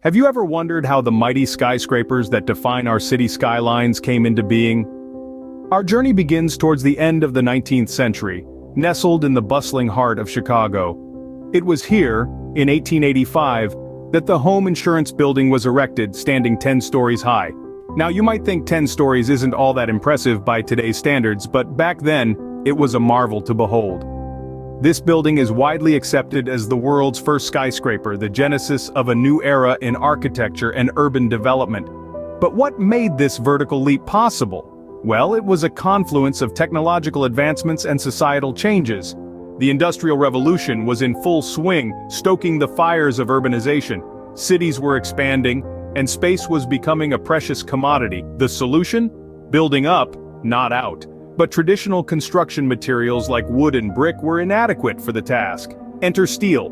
Have you ever wondered how the mighty skyscrapers that define our city skylines came into being? Our journey begins towards the end of the 19th century, nestled in the bustling heart of Chicago. It was here, in 1885, that the home insurance building was erected, standing 10 stories high. Now you might think 10 stories isn't all that impressive by today's standards, but back then, it was a marvel to behold. This building is widely accepted as the world's first skyscraper, the genesis of a new era in architecture and urban development. But what made this vertical leap possible? Well, it was a confluence of technological advancements and societal changes. The Industrial Revolution was in full swing, stoking the fires of urbanization. Cities were expanding, and space was becoming a precious commodity. The solution? Building up, not out. But traditional construction materials like wood and brick were inadequate for the task. Enter steel.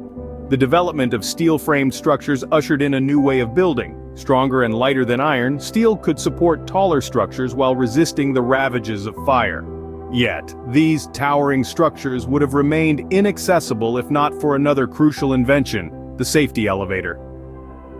The development of steel-framed structures ushered in a new way of building. Stronger and lighter than iron, steel could support taller structures while resisting the ravages of fire. Yet, these towering structures would have remained inaccessible if not for another crucial invention, the safety elevator.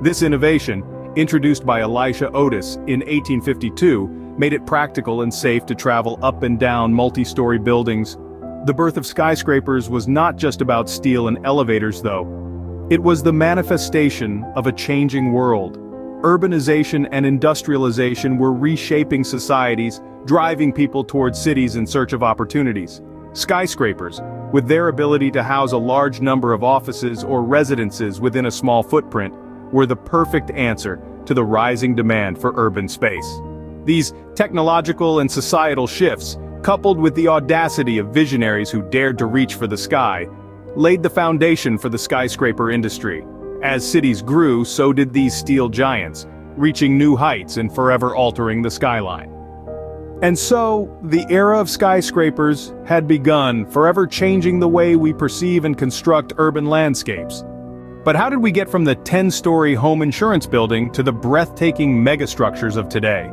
This innovation, introduced by Elisha Otis in 1852, made it practical and safe to travel up and down multi-story buildings. The birth of skyscrapers was not just about steel and elevators, though. It was the manifestation of a changing world. Urbanization and industrialization were reshaping societies, driving people towards cities in search of opportunities. Skyscrapers, with their ability to house a large number of offices or residences within a small footprint, were the perfect answer to the rising demand for urban space. These technological and societal shifts, coupled with the audacity of visionaries who dared to reach for the sky, laid the foundation for the skyscraper industry. As cities grew, so did these steel giants, reaching new heights and forever altering the skyline. And so, the era of skyscrapers had begun, forever changing the way we perceive and construct urban landscapes. But how did we get from the 10-story home insurance building to the breathtaking megastructures of today?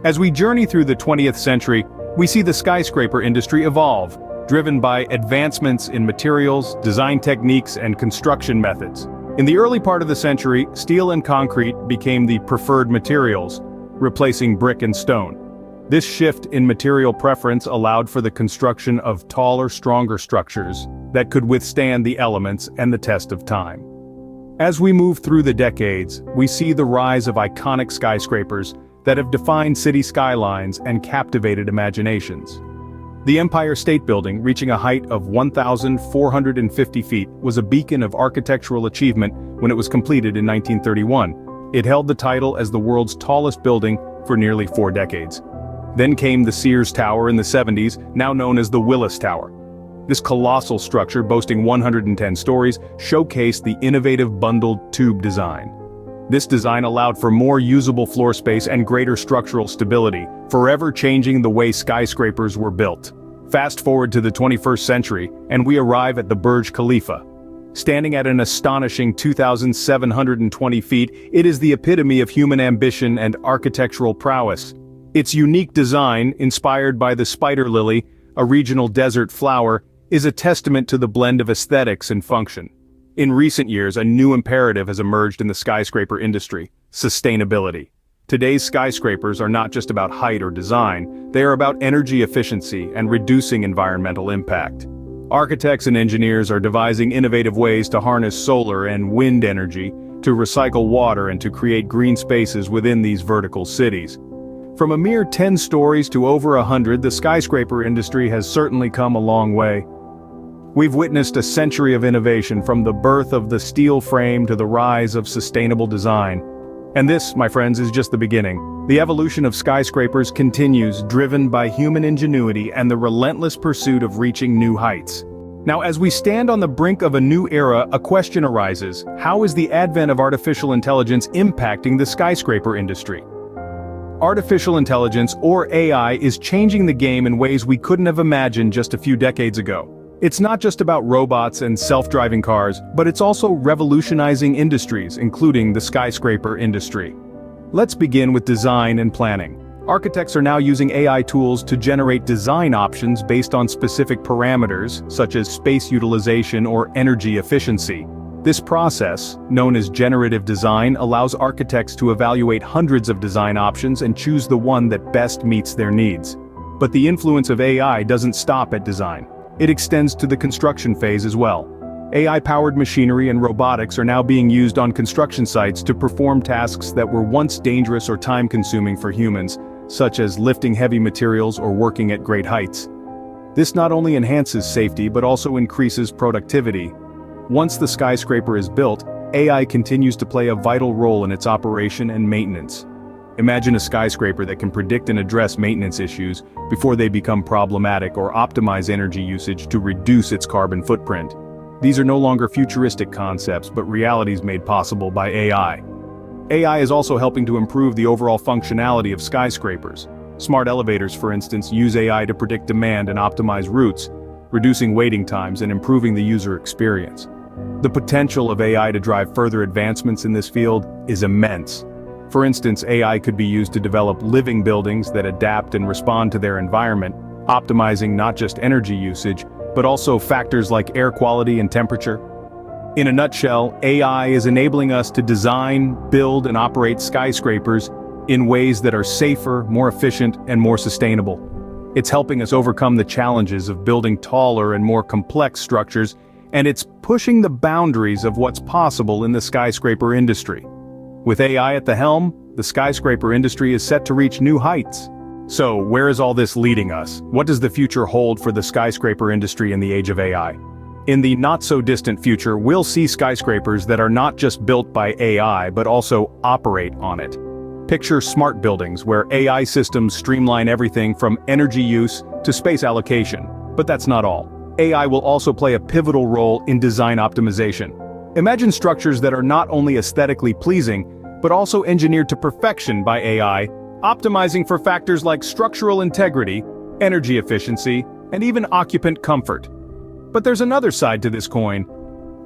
As we journey through the 20th century, we see the skyscraper industry evolve, driven by advancements in materials, design techniques, and construction methods. In the early part of the century, steel and concrete became the preferred materials, replacing brick and stone. This shift in material preference allowed for the construction of taller, stronger structures that could withstand the elements and the test of time. As we move through the decades, we see the rise of iconic skyscrapers that have defined city skylines and captivated imaginations. The Empire State Building, reaching a height of 1,450 feet, was a beacon of architectural achievement when it was completed in 1931. It held the title as the world's tallest building for nearly 4 decades. Then came the Sears Tower in the 70s, now known as the Willis Tower. This colossal structure, boasting 110 stories, showcased the innovative bundled tube design. This design allowed for more usable floor space and greater structural stability, forever changing the way skyscrapers were built. Fast forward to the 21st century, and we arrive at the Burj Khalifa. Standing at an astonishing 2,720 feet, it is the epitome of human ambition and architectural prowess. Its unique design, inspired by the spider lily, a regional desert flower, is a testament to the blend of aesthetics and function. In recent years, a new imperative has emerged in the skyscraper industry: sustainability. Today's skyscrapers are not just about height or design, they are about energy efficiency and reducing environmental impact. Architects and engineers are devising innovative ways to harness solar and wind energy, to recycle water and to create green spaces within these vertical cities. From a mere 10 stories to over 100, the skyscraper industry has certainly come a long way. We've witnessed a century of innovation, from the birth of the steel frame to the rise of sustainable design. And this, my friends, is just the beginning. The evolution of skyscrapers continues, driven by human ingenuity and the relentless pursuit of reaching new heights. Now, as we stand on the brink of a new era, a question arises: how is the advent of artificial intelligence impacting the skyscraper industry? Artificial intelligence, or AI, is changing the game in ways we couldn't have imagined just a few decades ago. It's not just about robots and self-driving cars, but it's also revolutionizing industries, including the skyscraper industry. Let's begin with design and planning. Architects are now using AI tools to generate design options based on specific parameters, such as space utilization or energy efficiency. This process, known as generative design, allows architects to evaluate hundreds of design options and choose the one that best meets their needs. But the influence of AI doesn't stop at design. It extends to the construction phase as well. AI-powered machinery and robotics are now being used on construction sites to perform tasks that were once dangerous or time-consuming for humans, such as lifting heavy materials or working at great heights. This not only enhances safety but also increases productivity. Once the skyscraper is built, AI continues to play a vital role in its operation and maintenance. Imagine a skyscraper that can predict and address maintenance issues before they become problematic or optimize energy usage to reduce its carbon footprint. These are no longer futuristic concepts but realities made possible by AI. AI is also helping to improve the overall functionality of skyscrapers. Smart elevators, for instance, use AI to predict demand and optimize routes, reducing waiting times and improving the user experience. The potential of AI to drive further advancements in this field is immense. For instance, AI could be used to develop living buildings that adapt and respond to their environment, optimizing not just energy usage, but also factors like air quality and temperature. In a nutshell, AI is enabling us to design, build, and operate skyscrapers in ways that are safer, more efficient, and more sustainable. It's helping us overcome the challenges of building taller and more complex structures, and it's pushing the boundaries of what's possible in the skyscraper industry. With AI at the helm, the skyscraper industry is set to reach new heights. So, where is all this leading us? What does the future hold for the skyscraper industry in the age of AI? In the not-so-distant future, we'll see skyscrapers that are not just built by AI but also operate on it. Picture smart buildings where AI systems streamline everything from energy use to space allocation. But that's not all. AI will also play a pivotal role in design optimization. Imagine structures that are not only aesthetically pleasing, but also engineered to perfection by AI, optimizing for factors like structural integrity, energy efficiency, and even occupant comfort. But there's another side to this coin.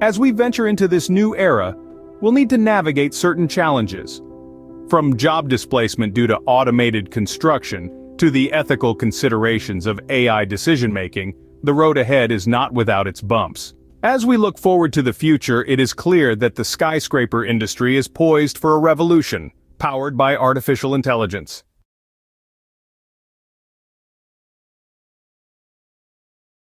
As we venture into this new era, we'll need to navigate certain challenges. From job displacement due to automated construction, to the ethical considerations of AI decision-making, the road ahead is not without its bumps. As we look forward to the future, it is clear that the skyscraper industry is poised for a revolution, powered by artificial intelligence.